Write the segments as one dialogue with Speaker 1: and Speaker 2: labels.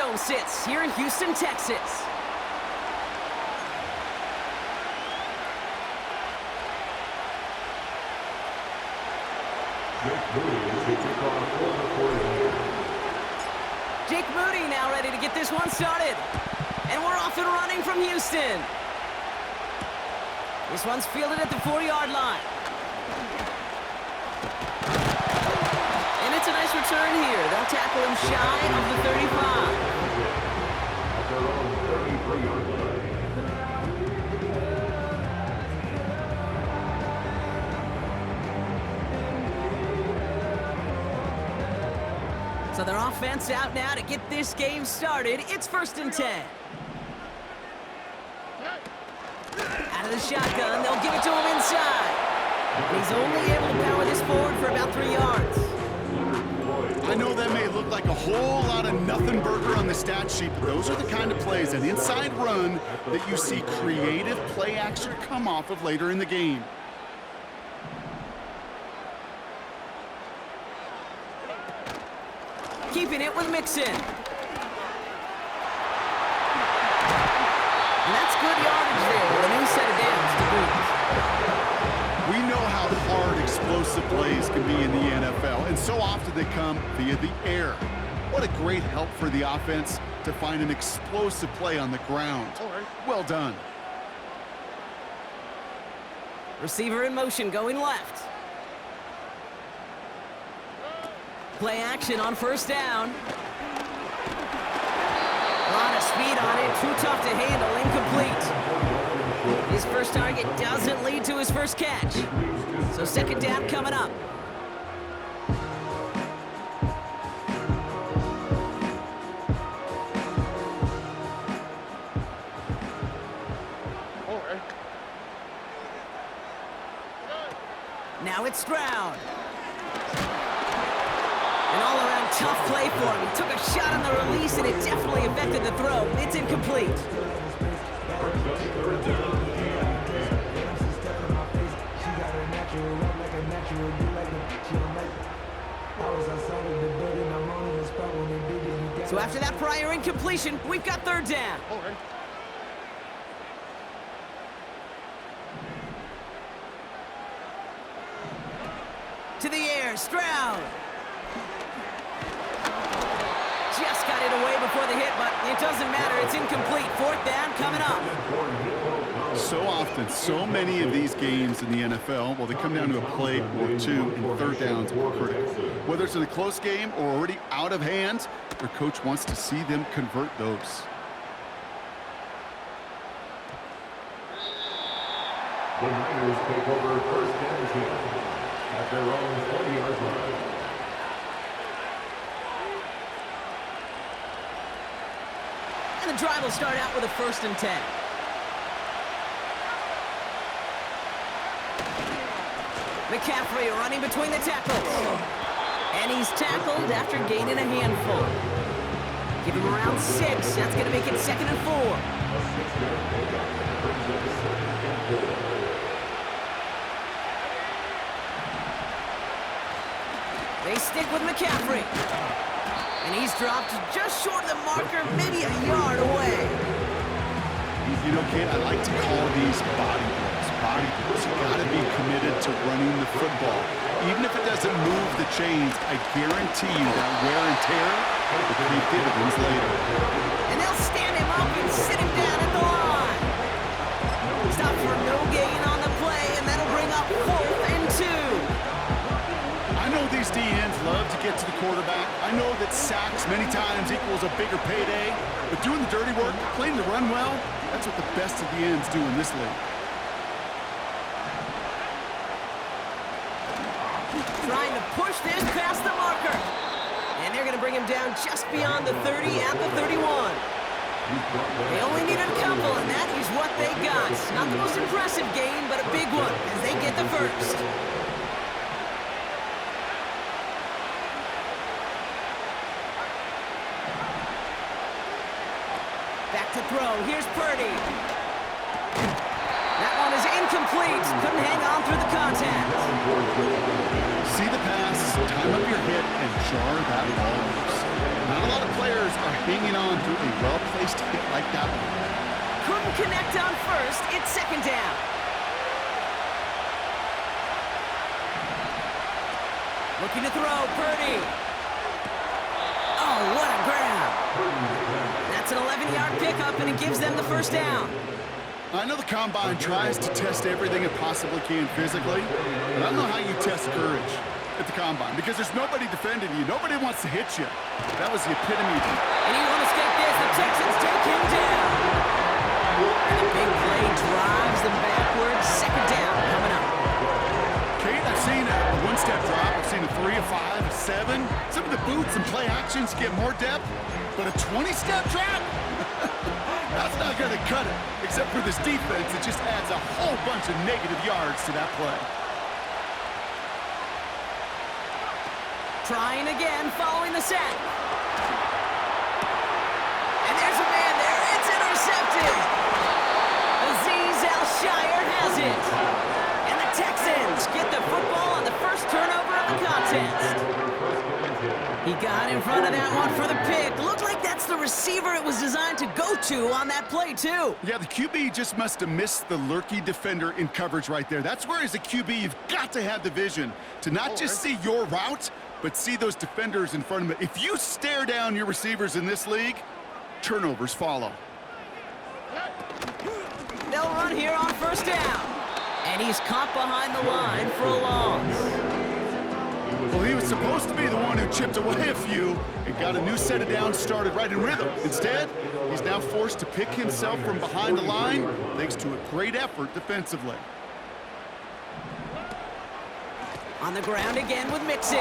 Speaker 1: Dome sits here in Houston, Texas. Jake Moody now ready to get this one started. And we're off and running from Houston. This one's fielded at the 40-yard line. And it's a nice return here. They'll tackle him shy of the 35.
Speaker 2: At their own 33-yard line.
Speaker 1: So their offense out now to get this game started. It's 1st and 10. Out of the shotgun, they'll give it to him inside. And he's only able to power this forward for about 3 yards.
Speaker 3: I know that may look like a whole lot of nothing burger on the stat sheet, but those are the kind of plays, an inside run, that you see creative play action come off of later in the game.
Speaker 1: Keeping it with Mixon. And that's good yardage there with a new set of downs to boot.
Speaker 3: We know how hard explosive plays can be in the NFL, and so often they come via the air. What a great help for the offense to find an explosive play on the ground. Well done.
Speaker 1: Receiver in motion going left. Play action on 1st down. A lot of speed on it, too tough to handle, incomplete. His first target doesn't lead to his first catch. So 2nd down coming up. Now it's Stroud. An all-around tough play for him. He took a shot on the release, and it definitely affected the throw. It's incomplete. So after that prior incompletion, we've got 3rd down. To the air, Stroud. Just got it away before the hit, but it doesn't matter. It's incomplete. 4th down coming up.
Speaker 3: So often, so many of these games in the NFL, well, they come down to a play or two, and 3rd downs are critical. Whether it's in a close game or already out of hand, their coach wants to see them convert those.
Speaker 2: The Niners take over 1st and 10 at their own 40-yard line.
Speaker 1: And the drive will start out with a 1st and 10. McCaffrey running between the tackles. And he's tackled after gaining a handful. Give him around 6. That's going to make it 2nd and 4. They stick with McCaffrey. And he's dropped just short of the marker, maybe a yard away.
Speaker 3: You know, Kate, I like to call these body blows. Body blows. You got to be committed to running the football. Even if it doesn't move the chains, I guarantee you that wear and tear will pay dividends later.
Speaker 1: And they'll stand him up and sit him down at the line. Stop for no gain on the play, and that'll bring up 4th and 2.
Speaker 3: I know these DNs love to get to the quarterback. I know that sacks many times equals a bigger payday, but doing the dirty work, playing the run well, that's what the best of the ends do in this league.
Speaker 1: Trying to push this past the marker. And they're going to bring him down just beyond the 30 at the 31. They only needed a couple, and that is what they got. Not the most impressive game, but a big one as they get the first. Back to throw. Here's Purdy. That one is incomplete. Couldn't hang on through the contact.
Speaker 3: See the pass, time up your hit, and jar that ball loose. Not a lot of players are hanging on to a well-placed hit like that one.
Speaker 1: Couldn't connect on first. It's second down. Looking to throw, Purdy. Oh, what a grab. That's an 11-yard pickup, and it gives them the first down.
Speaker 3: I know the Combine tries to test everything it possibly can physically, but I don't know how you test courage at the Combine, because there's nobody defending you. Nobody wants to hit you. That was the epitome of it.
Speaker 1: And he won't escape this. The Texans take him down. And the big play drives them backwards. Second down coming up.
Speaker 3: Kate, I've seen a one-step drop. I've seen a 3, a 5, a 7. Some of the boots and play actions get more depth, but a 20-step drop? That's not going to cut it. Except for this defense, it just adds a whole bunch of negative yards to that play.
Speaker 1: Trying again, following the sack. And there's a man there. It's intercepted. Azeez Al-Shire has it. And the Texans get the football on the first turnover of the contest. He got in front of that one for the pick. Looked like that's the receiver it was designed to go to on that play, too.
Speaker 3: Yeah, the QB just must have missed the lurky defender in coverage right there. That's where, as a QB, you've got to have the vision to not just see your route, but see those defenders in front of it. If you stare down your receivers in this league, turnovers follow.
Speaker 1: They'll run here on first down. And he's caught behind the line for a loss.
Speaker 3: Well, he was supposed to be the one who chipped away a few and got a new set of downs started right in rhythm. Instead, he's now forced to pick himself from behind the line thanks to a great effort defensively.
Speaker 1: On the ground again with Mixon.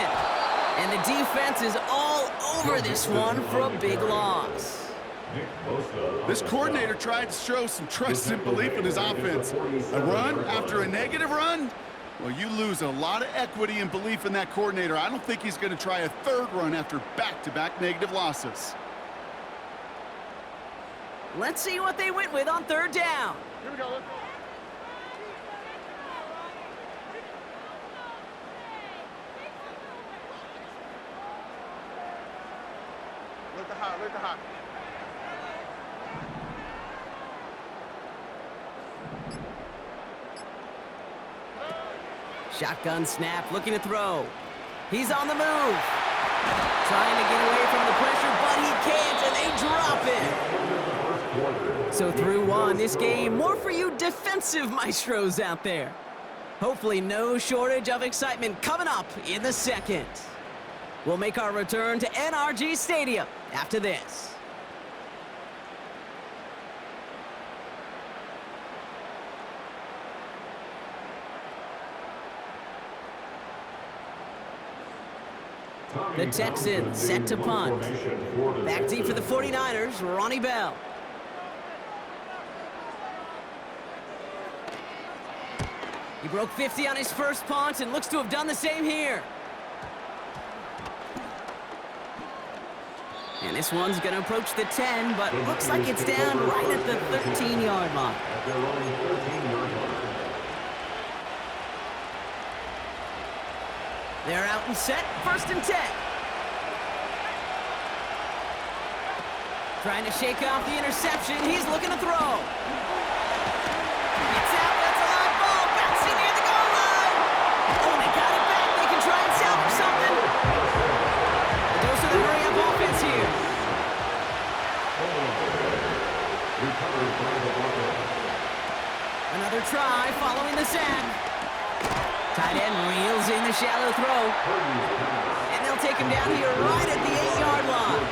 Speaker 1: And the defense is all over this one for a big loss.
Speaker 3: This coordinator tried to show some trust and belief in his offense. A run after a negative run? Well, you lose a lot of equity and belief in that coordinator. I don't think he's going to try a third run after back-to-back negative losses.
Speaker 1: Let's see what they went with on third down.
Speaker 4: Here we go. Let's go. Look at hot.
Speaker 1: Shotgun snap, looking to throw. He's on the move. Trying to get away from the pressure, but he can't, and they drop it. So through one, this game, more for you defensive maestros out there. Hopefully no shortage of excitement coming up in the second. We'll make our return to NRG Stadium after this. The Texans set to punt. Back deep for the 49ers, Ronnie Bell. He broke 50 on his first punt and looks to have done the same here. And this one's going to approach the 10, but looks like it's down right at the 13-yard line. They're out and set, first and 10. Trying to shake off the interception. He's looking to throw. It's out, that's a live ball, bouncing near the goal line. Oh, they got it back. They can try and salvage something. The dose of the hurry-up offense here. Another try following the sack. Tight end reels in the shallow throw. And they'll take him down here right at the 8-yard line.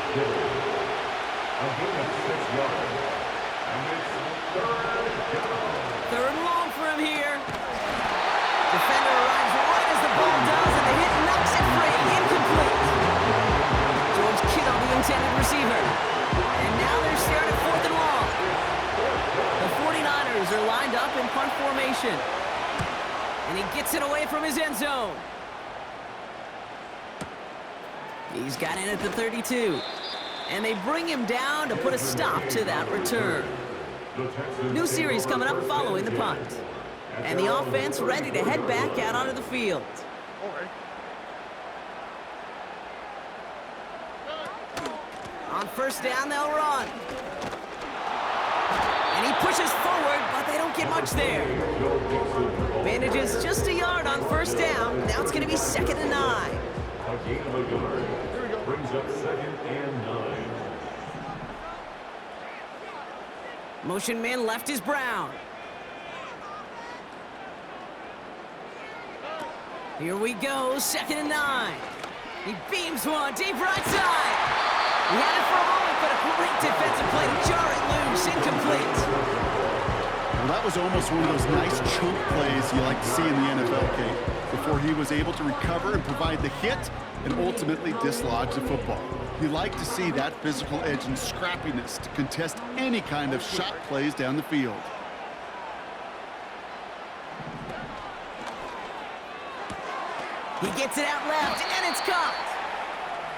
Speaker 1: Third and long for him here. Defender arrives right as the ball does, and the hit knocks it free. Incomplete. George Kittle, the intended receiver. And now they're staring at fourth and long. The 49ers are lined up in punt formation. And he gets it away from his end zone. He's got in at the 32. And they bring him down to put a stop to that return. New series coming up following the punt. And the offense ready to head back out onto the field. On first down, they'll run. And he pushes forward, but they don't get much there. Manages just a yard on first down. Now it's going to be 2nd and 9.
Speaker 2: A gain of a yard. Brings up 2nd and 9.
Speaker 1: Motion man left is Brown. Here we go, 2nd and 9. He beams one, deep right side. He had it for a moment, but a great defensive play to jar it loose, incomplete.
Speaker 3: Well, that was almost one of those nice chunk plays you like to see in the NFL, Kate, before he was able to recover and provide the hit and ultimately dislodge the football. You like to see that physical edge and scrappiness to contest any kind of shot plays down the field.
Speaker 1: He gets it out left, and it's caught.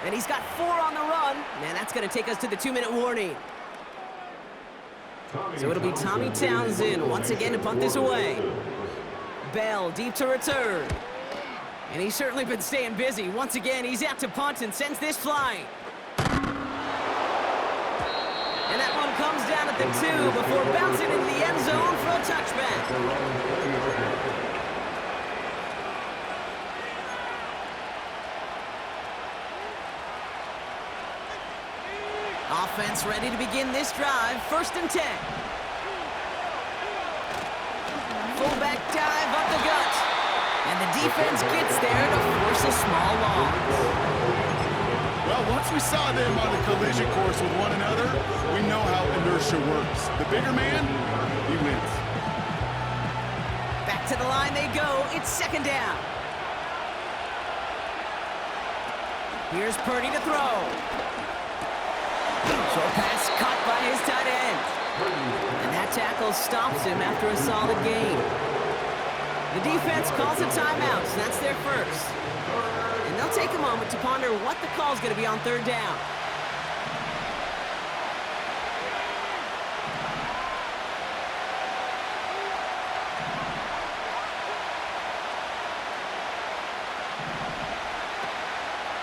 Speaker 1: And he's got 4 on the run, and that's going to take us to the 2-minute warning. So it'll be Tommy Townsend once again to punt this away. Bell deep to return. And he's certainly been staying busy. Once again, he's out to punt and sends this flying. And that one comes down at the 2 before bouncing into the end zone for a touchback. Offense ready to begin this drive. 1st and 10. Fullback dive up the gut. And the defense gets there to force a small loss.
Speaker 3: Well, once we saw them on the collision course with one another, we know how inertia works. The bigger man, he wins.
Speaker 1: Back to the line they go. It's 2nd down. Here's Purdy to throw. Short pass caught by his tight end. And that tackle stops him after a solid gain. The defense calls a timeout, so that's their first. And they'll take a moment to ponder what the call's going to be on 3rd down.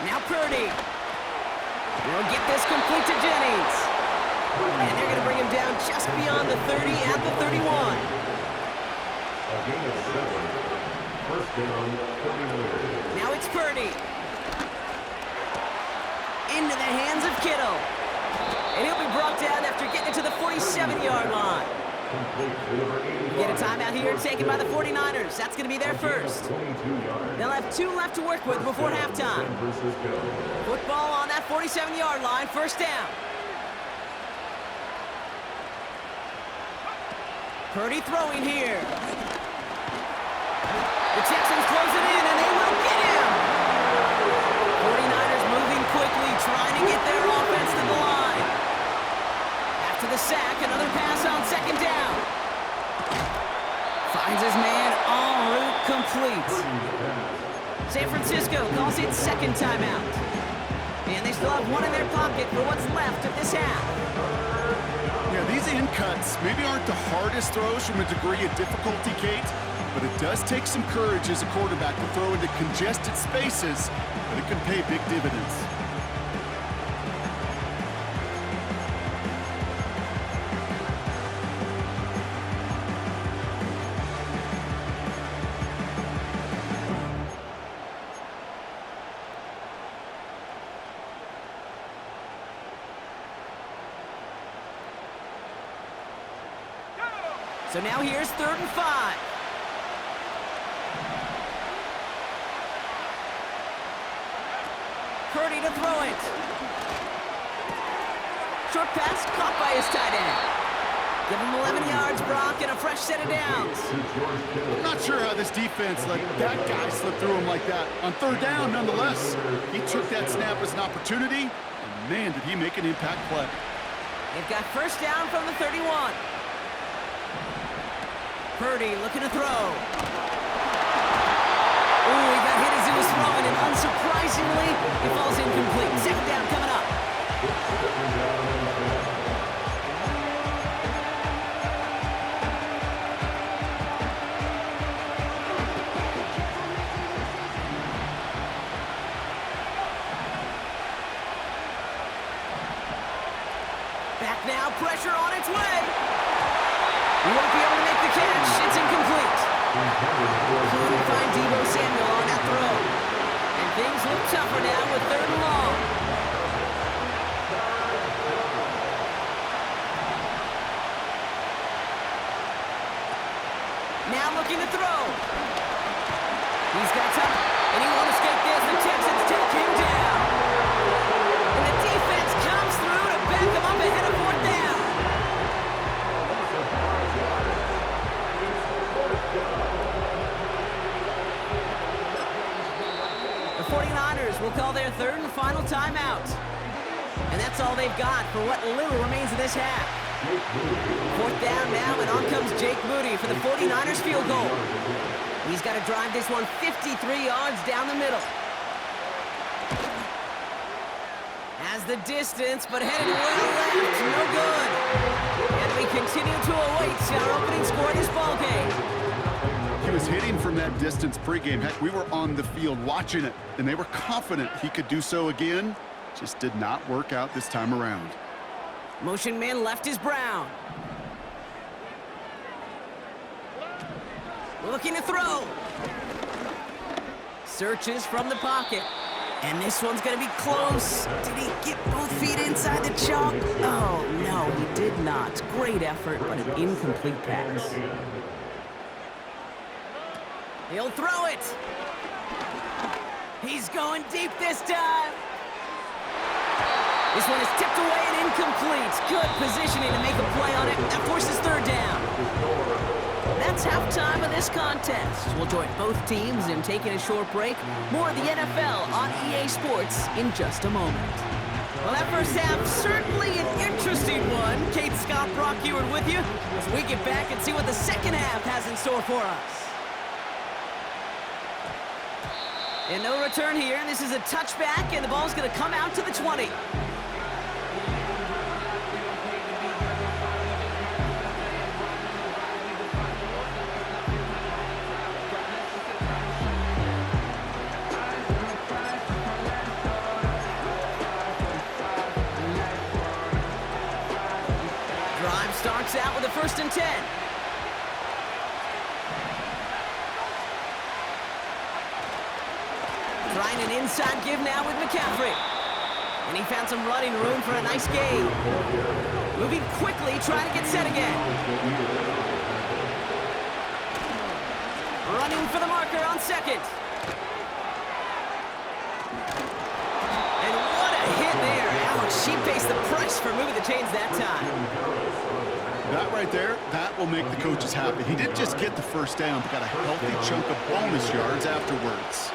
Speaker 1: Now Purdy. We'll get this complete to Jennings. And they're going to bring him down just beyond the 30 at the 31.
Speaker 2: A gain of 7. First down, 31.
Speaker 1: Now it's Purdy. Into the hands of Kittle. And he'll be brought down after getting it to the 47-yard line. Get a timeout here taken by the 49ers. That's going to be their first. They'll have 2 left to work with before halftime. Football on that 47-yard line, 1st down. Purdy throwing here. The Texans close it in, and they will get him. 49ers moving quickly, trying to get their offense to the line. After the sack, another pass on 2nd down. Finds his man en route complete. San Francisco calls it 2nd timeout. And they still have 1 in their pocket for what's left of this half.
Speaker 3: Yeah, these in cuts maybe aren't the hardest throws from a degree of difficulty, Kate, but it does take some courage as a quarterback to throw into congested spaces, but it can pay big dividends.
Speaker 1: So now here's 3rd and 5. Purdy to throw it. Short pass caught by his tight end. Give him 11 yards, Brock, and a fresh set of downs.
Speaker 3: I'm not sure how this defense let that guy slip through him like that. On 3rd down, nonetheless, he took that snap as an opportunity, and man, did he make an impact play.
Speaker 1: They've got 1st down from the 31. Purdy looking to throw. Ooh, he got hit as he was throwing, and unsurprisingly, it falls incomplete. 2nd down coming up. Back now, pressure on its way. He won't be able to make the catch. It's incomplete. Couldn't find Deebo Samuel on that throw. And things look tougher now with 3rd and long. Now looking to throw. He's got time, and he won't escape this. The Texans take him down. And the defense comes through to back him up ahead of 4th down. The 49ers will call their 3rd and final timeout. And that's all they've got for what little remains of this half. 4th down now, and on comes Jake Moody for the 49ers field goal. He's got to drive this one 53 yards down the middle. Has the distance, but headed well left. No good. And we continue to await our opening score in this ballgame.
Speaker 3: He was hitting from that distance pregame. Heck, we were on the field watching it, and they were confident he could do so again. Just did not work out this time around.
Speaker 1: Motion man left is Brown. Looking to throw. Searches from the pocket. And this one's going to be close. Did he get both feet inside the chalk? Oh, no, he did not. Great effort, but an incomplete pass. He'll throw it. He's going deep this time. This one is tipped away and incomplete. Good positioning to make a play on it. That forces 3rd down. That's halftime of this contest. We'll join both teams in taking a short break. More of the NFL on EA Sports in just a moment. Well, that first half, certainly an interesting one. Kate, Scott, Brock Ewart with you as we get back and see what the second half has in store for us. And no return here. This is a touchback, and the ball's going to come out to the 20. Starts out with a 1st and 10. Trying an inside give now with McCaffrey. And he found some running room for a nice gain. Moving quickly, trying to get set again. Running for the marker on 2nd. And what a hit there. Ouch, she pays the price for moving the chains that time.
Speaker 3: That right there, that will make the coaches happy. He didn't just get the 1st down, but got a healthy chunk of bonus yards afterwards.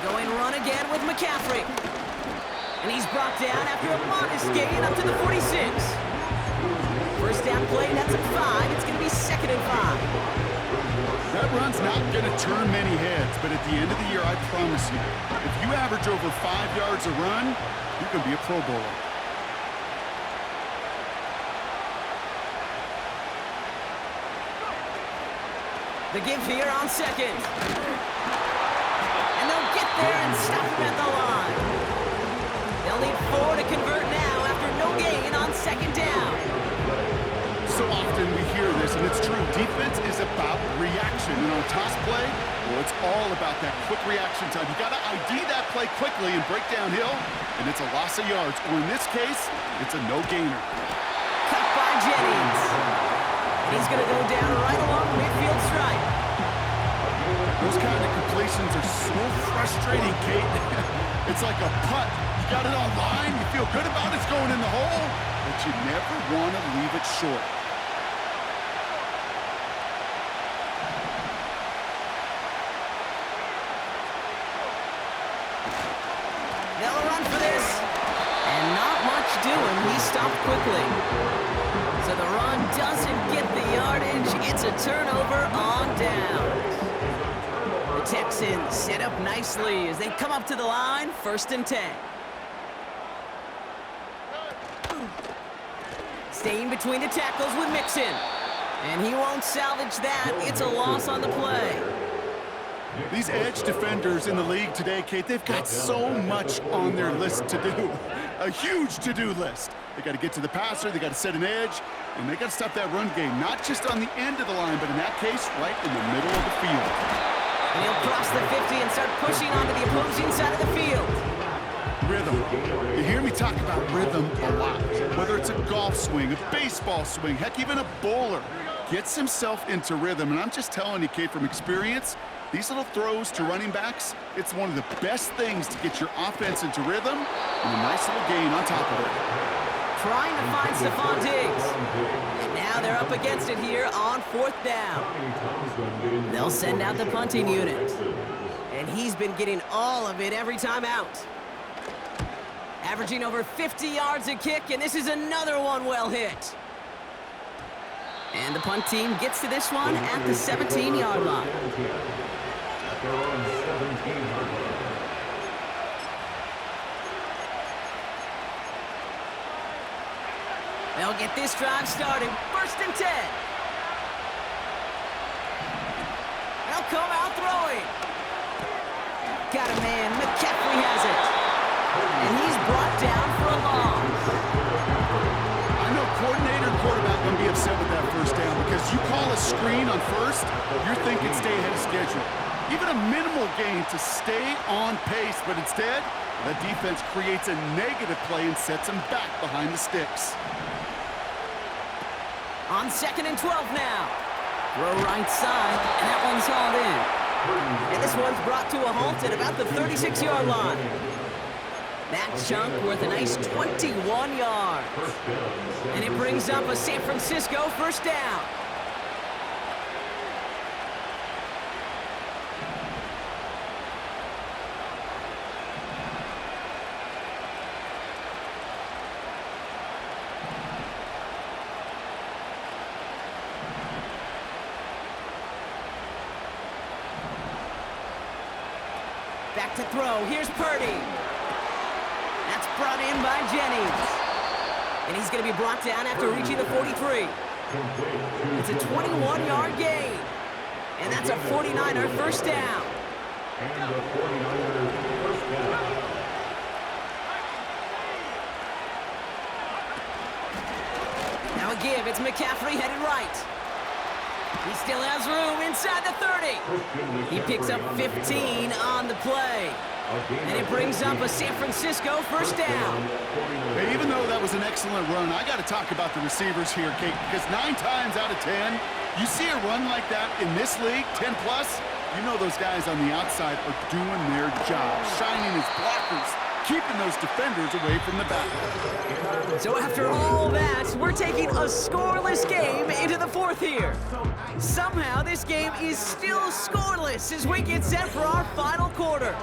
Speaker 1: Going run again with McCaffrey. And he's brought down after a modest gain up to the 46. 1st down play, that's at 5. It's going to be 2nd and 5.
Speaker 3: That run's not going to turn many heads, but at the end of the year, I promise you, if you average over 5 yards a run, you can be a Pro Bowler.
Speaker 1: The give here on 2nd. And they'll get there and stop him at the line. They'll need 4 to convert now after no gain on 2nd down.
Speaker 3: So often we hear this, and it's true. Defense is about reaction. And on toss play, well, it's all about that quick reaction time. You got to ID that play quickly and break downhill, and it's a loss of yards. Or in this case, it's a no-gainer.
Speaker 1: Cut by Jennings. He's going to go down right along midfield stripe.
Speaker 3: Those kind of completions are so frustrating, Kate. It's like a putt. You got it on line, you feel good about it's going in the hole, but you never want to leave it short.
Speaker 1: They'll run for this. And not much doing. He stopped quickly. So the run doesn't get the yardage. It's a turnover on down. The Texans set up nicely as they come up to the line, 1st and 10. Staying between the tackles with Mixon. And he won't salvage that. It's a loss on the play.
Speaker 3: These edge defenders in the league today, Kate, they've got so much on their list to do. A huge to-do list. They got to get to the passer, they got to set an edge, and they got to stop that run game, not just on the end of the line, but in that case, right in the middle of the field.
Speaker 1: And he'll cross the 50 and start pushing onto the opposing side of the field.
Speaker 3: Rhythm. You hear me talk about rhythm a lot. Whether it's a golf swing, a baseball swing, heck, even a bowler gets himself into rhythm. And I'm just telling you, Kate, from experience, these little throws to running backs, it's one of the best things to get your offense into rhythm and a nice little gain on top of it.
Speaker 1: Trying to find Stephon Diggs. And now they're up against it here on 4th down. They'll send out the punting unit. And he's been getting all of it every time out. Averaging over 50 yards a kick, and this is another one well hit. And the punt team gets to this one at the 17-yard line. They'll get this drive started. 1st and 10. They'll come out throwing. Got a man. McCaffrey has it. And he's brought down for a loss.
Speaker 3: I know coordinator and quarterback going to be upset with that 1st down because you call a screen on 1st, you're thinking stay ahead of schedule. Even a minimal gain to stay on pace, but instead, the defense creates a negative play and sets him back behind the sticks.
Speaker 1: On 2nd and 12 now. Throw right side, and that one's hauled in. And this one's brought to a halt at about the 36-yard line. That chunk worth a nice 21 yards. And it brings up a San Francisco 1st down. Back to throw. Here's Purdy. That's brought in by Jennings. And he's going to be brought down after reaching the 43. It's a 21-yard gain. And that's a 49er 1st down.
Speaker 2: And the 49ers first down.
Speaker 1: Now a give. It's McCaffrey headed right. He still has room inside the 30. He picks up 15 on the play. And it brings up a San Francisco 1st down.
Speaker 3: Hey, even though that was an excellent run, I got to talk about the receivers here, Kate, because 9 times out of 10, you see a run like that in this league, 10+, you know those guys on the outside are doing their job, shining as blockers, keeping those defenders away from the back.
Speaker 1: So after all that, we're taking a scoreless game into the 4th here. Somehow this game is still scoreless as we get set for our final quarter.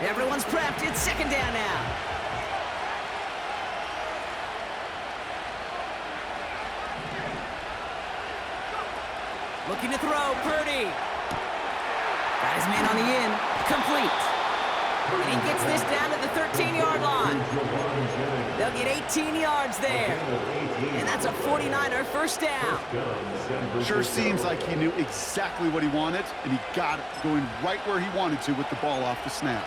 Speaker 1: Everyone's prepped. It's 2nd down now. Looking to throw, Purdy. Got his man on the in, complete. And he gets this down to the 13-yard line. They'll get 18 yards there. And that's a 49er 1st down.
Speaker 3: Sure seems like he knew exactly what he wanted, and he got it going right where he wanted to with the ball off the snap.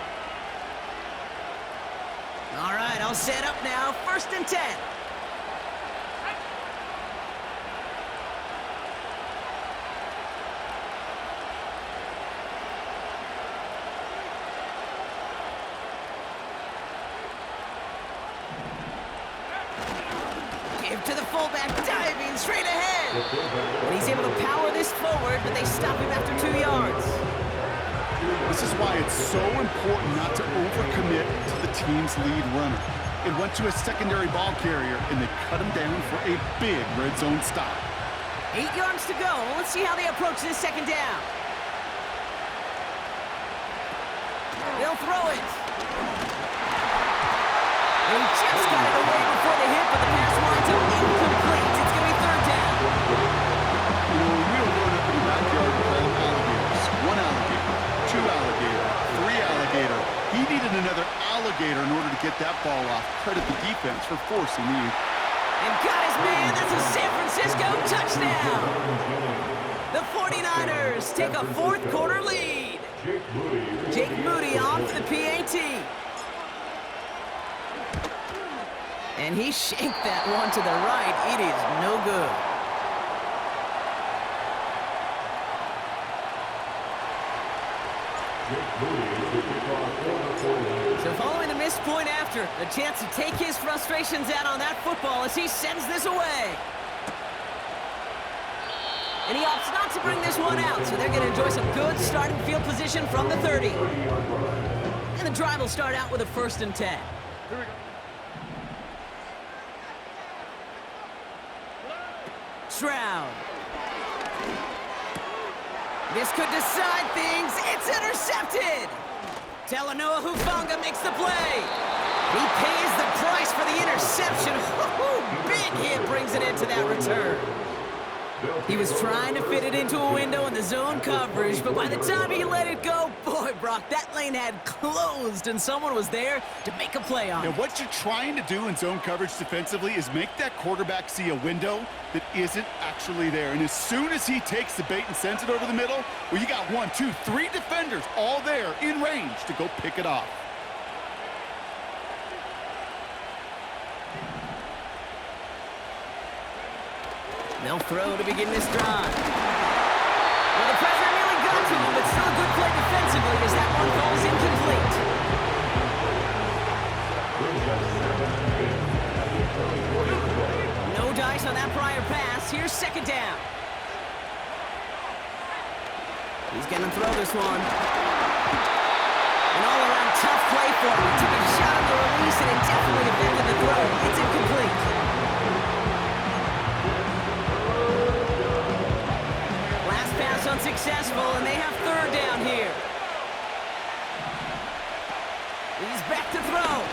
Speaker 1: All right, I'll set up now. 1st and 10. Give to the fullback, diving straight ahead. And he's able to power this forward, but they stop him after 2 yards.
Speaker 3: This is why it's so important not to overcommit to the team's lead runner. It went to a secondary ball carrier, and they cut him down for a big red zone stop.
Speaker 1: 8 yards to go. Let's see how they approach this 2nd down. They'll throw it. They just got it away before the hit, but the pass winds up incomplete. It's going to be 3rd down.
Speaker 3: You know, when we were growing up in the backyard, we called them alligators. 1 alligator, 2 alligator, 3 alligator. He needed another alligator in order to get that ball off. Credit the defense for forcing the
Speaker 1: And got his man. That's a San Francisco touchdown. The 49ers take a fourth quarter lead. Jake Moody off the PAT. And he shanked that one to the right. It is no good. So following the missed point after, the chance to take his frustrations out on that football as he sends this away. And he opts not to bring this one out, so they're going to enjoy some good starting field position from the 30. And the drive will start out with a 1st and 10.
Speaker 4: Here we go.
Speaker 1: Stroud. This could decide things. It's intercepted. Talanoa Hufanga makes the play. He pays the price for the interception. Big hit brings it into that return. He was trying to fit it into a window in the zone coverage, but by the time he let it go, boy, Brock, that lane had closed and someone was there to make a play on it.
Speaker 3: Now, what you're trying to do in zone coverage defensively is make that quarterback see a window that isn't actually there. And as soon as he takes the bait and sends it over the middle, well, you got 1, 2, 3 defenders all there in range to go pick it off.
Speaker 1: They'll throw to begin this drive. Well, the pressure nearly got to him, but still a good play defensively as that one falls incomplete. No dice on that prior pass. Here's 2nd down. He's going to throw this one. An all-around tough play for him. He took a shot on the release, and it definitely affected the throw. It's incomplete. Unsuccessful, and they have 3rd down here. He's back to throw.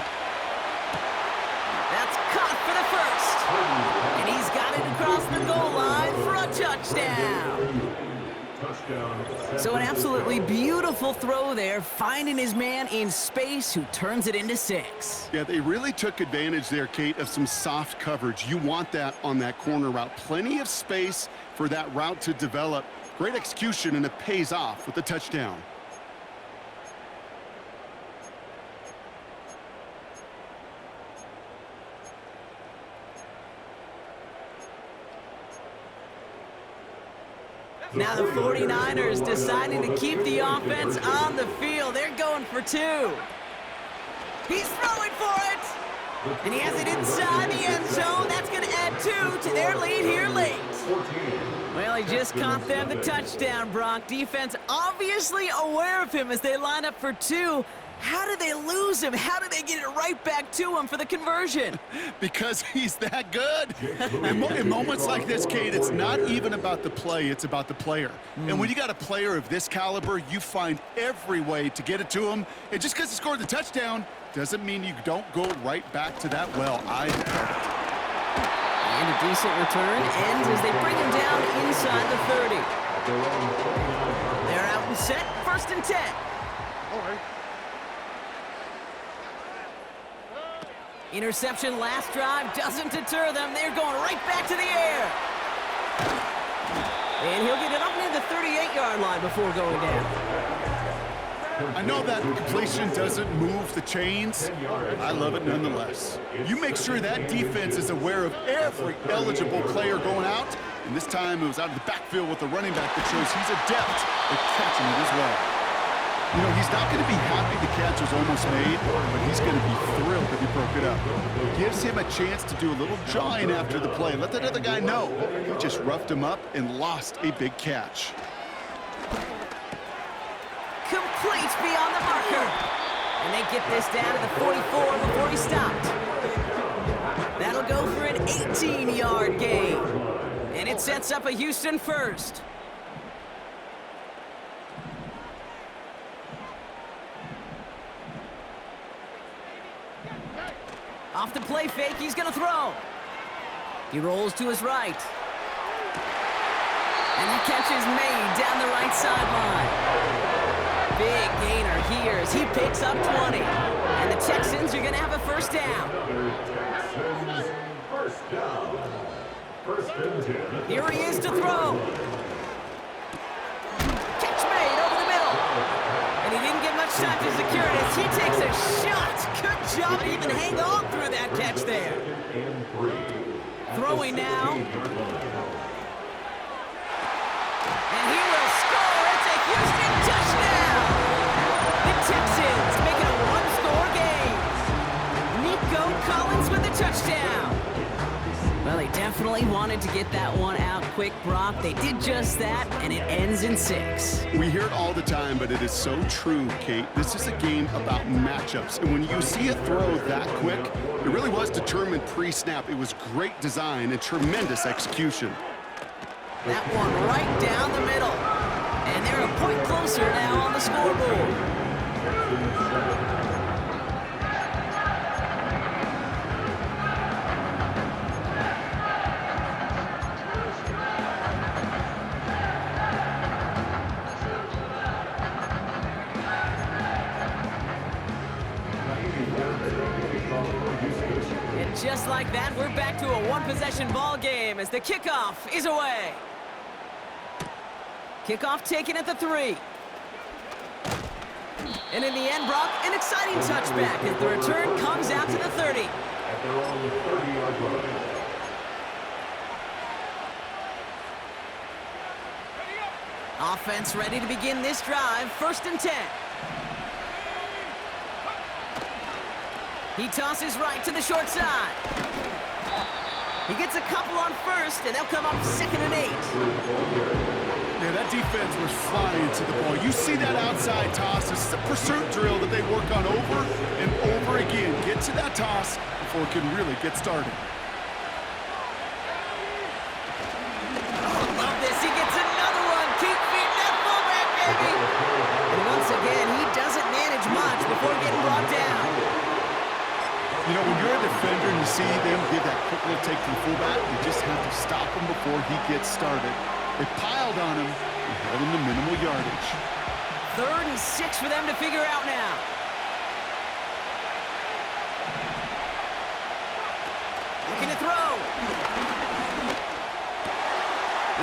Speaker 1: That's caught for the 1st. And he's got it across the goal line for a touchdown. So an absolutely beautiful throw there, finding his man in space who turns it into 6.
Speaker 3: Yeah, they really took advantage there, Kate, of some soft coverage. You want that on that corner route. Plenty of space for that route to develop. Great execution, and it pays off with the touchdown.
Speaker 1: Now the 49ers deciding to keep the offense on the field. They're going for 2. He's throwing for it. And he has it inside the end zone. That's going to add 2 to their lead here late. Well, he just caught them the touchdown, Brock. Defense obviously aware of him as they line up for 2. How did they lose him? How did they get it right back to him for the conversion?
Speaker 3: Because he's that good. In moments like this, Kate, it's not even about the play, it's about the player. And when you got a player of this caliber, you find every way to get it to him. And just because he scored the touchdown doesn't mean you don't go right back to that well.
Speaker 1: And a decent return ends as they bring him down inside the 30. They're out and set, 1st and 10.
Speaker 4: All right.
Speaker 1: Interception last drive doesn't deter them. They're going right back to the air. And he'll get it up near the 38-yard line before going down.
Speaker 3: I know that completion doesn't move the chains. I love it nonetheless. You make sure that defense is aware of every eligible player going out. And this time it was out of the backfield with the running back that shows he's adept at catching it as well. You know, he's not going to be happy the catch was almost made, but he's going to be thrilled that he broke it up. Gives him a chance to do a little jawing after the play. Let that other guy know he just roughed him up and lost a big catch.
Speaker 1: Complete beyond the marker. And they get this down to the 44 before he stopped. That'll go for an 18-yard gain. And it sets up a Houston 1st. Off the play fake, he's going to throw. He rolls to his right. And the catch is made down the right sideline. Big gainer here as he picks up 20. And the Texans are going to have a 1st down.
Speaker 2: first down. First and 10.
Speaker 1: Here he is to throw. Catch made over the middle. And he didn't get much time to secure it as he takes a shot. Good job to even hang on through that catch there. Throwing now. And he will score. It's a Houston touchdown. The Texans make it a one-score game. Nico Collins with the touchdown. Well, they definitely wanted to get that one out quick, Brock. They did just that, and it ends in 6.
Speaker 3: We hear it all the time, but it is so true, Kate. This is a game about matchups. And when you see a throw that quick, it really was determined pre-snap. It was great design and tremendous execution.
Speaker 1: That one right down the middle. And they're a point closer now on the scoreboard. And just like that, we're back to a one-possession ball game as the kickoff is away. Kickoff taken at the 3. And in the end, Brock, an exciting touchback as the return comes out to the 30.
Speaker 2: At their own 30-yard line.
Speaker 1: Offense ready to begin this drive. First and 10. He tosses right to the short side. He gets a couple on first, and they'll come up 2nd and 8.
Speaker 3: Yeah, that defense was flying to the ball. You see that outside toss. This is a pursuit drill that they work on over and over again. Get to that toss before it can really get started.
Speaker 1: Oh, love this. He gets another one. Keep feeding that fullback, baby. And once again, he doesn't manage much before getting brought down.
Speaker 3: You know, when you're a defender and you see them give that quick little take to the fullback, you just have to stop him before he gets started. They piled on him and held him to minimal yardage.
Speaker 1: 3rd and 6 for them to figure out now. Looking to throw.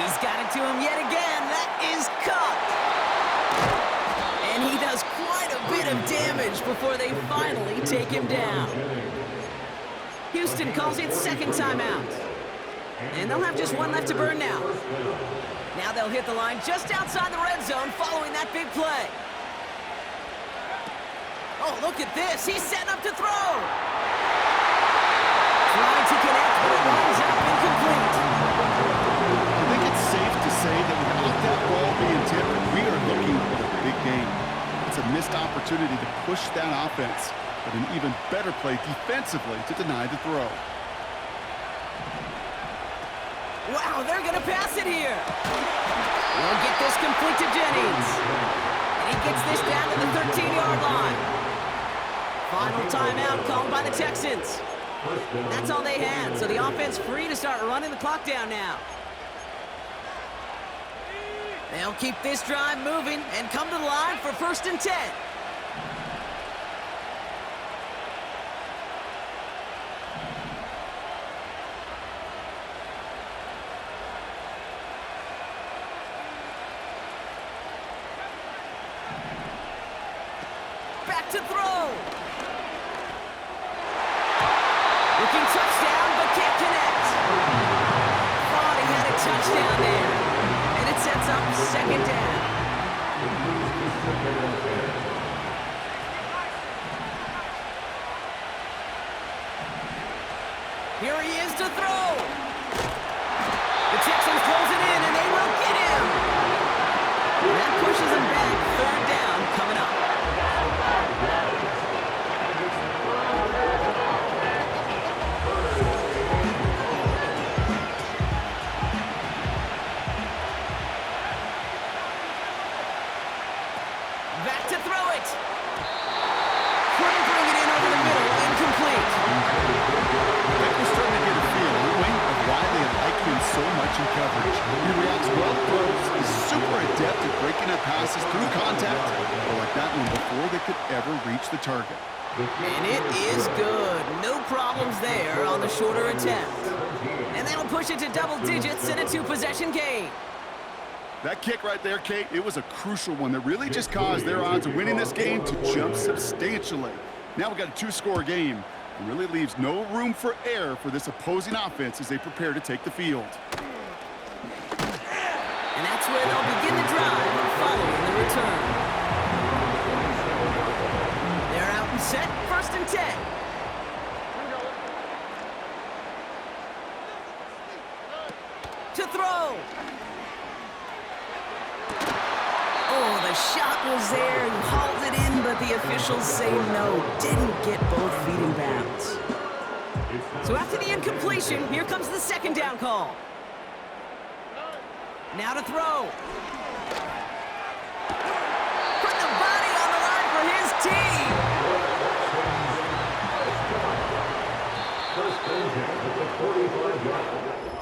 Speaker 1: He's got it to him yet again. That is caught. And he does quite a bit of damage before they finally take him down. Houston calls it 2nd timeout. And they'll have just one left to burn now. Now they'll hit the line just outside the red zone following that big play. Oh, look at this. He's setting up to throw. Trying to connect, but it winds up incomplete.
Speaker 3: I think it's safe to say that without that ball being tipped, we are looking at a big game. It's a missed opportunity to push that offense, but an even better play defensively to deny the throw.
Speaker 1: Wow, they're going to pass it here. We'll get this complete to Jennings. And he gets this down to the 13-yard line. Final timeout called by the Texans. That's all they had, so the offense free to start running the clock down now. They'll keep this drive moving and come to the line for 1st and 10. Back to throw. Looking touchdown, but can't connect. Thought he had a touchdown there. And it sets up 2nd down. Here he is to throw. The Texans close it in, and they will get him. And that pushes him back. 3rd down coming up. Back to throw it. Couldn't bring it in over the middle. Incomplete.
Speaker 3: I think we're starting to get a feel, aren't we, of why they like him so much in coverage. He reacts well to throws, is super adept at breaking up passes through contact, or like that one before they could ever reach the target.
Speaker 1: And it is good. No problems there on the shorter attempt. And that'll push it to double digits in a 2-possession game.
Speaker 3: That kick right there, Kate, it was a crucial one that really just caused their odds of winning this game to jump substantially. Now we've got a 2-score game. It really leaves no room for error for this opposing offense as they prepare to take the field.
Speaker 1: And that's where they'll begin the drive following the return. They're out and set, 1st and 10. To throw. Oh, the shot was there. He hauled it in, but the officials say no. Didn't get both feet in bounds. So after the incompletion, here comes the 2nd down call. Now to throw. Put the body on the line for his team.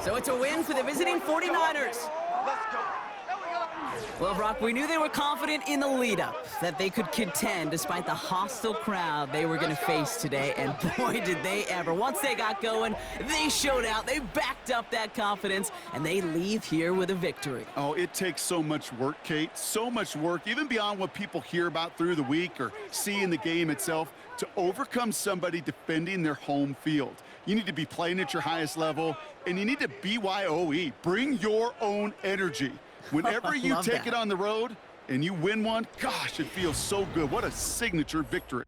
Speaker 1: So it's a win for the visiting 49ers. Well, Brock, we knew they were confident in the lead-up, that they could contend despite the hostile crowd they were going to face today, and boy, did they ever. Once they got going, they showed out, they backed up that confidence, and they leave here with a victory.
Speaker 3: Oh, it takes so much work, Kate, so much work, even beyond what people hear about through the week or see in the game itself, to overcome somebody defending their home field. You need to be playing at your highest level, and you need to BYOE, bring your own energy. Whenever you take it on the road and you win one, gosh, it feels so good. What a signature victory.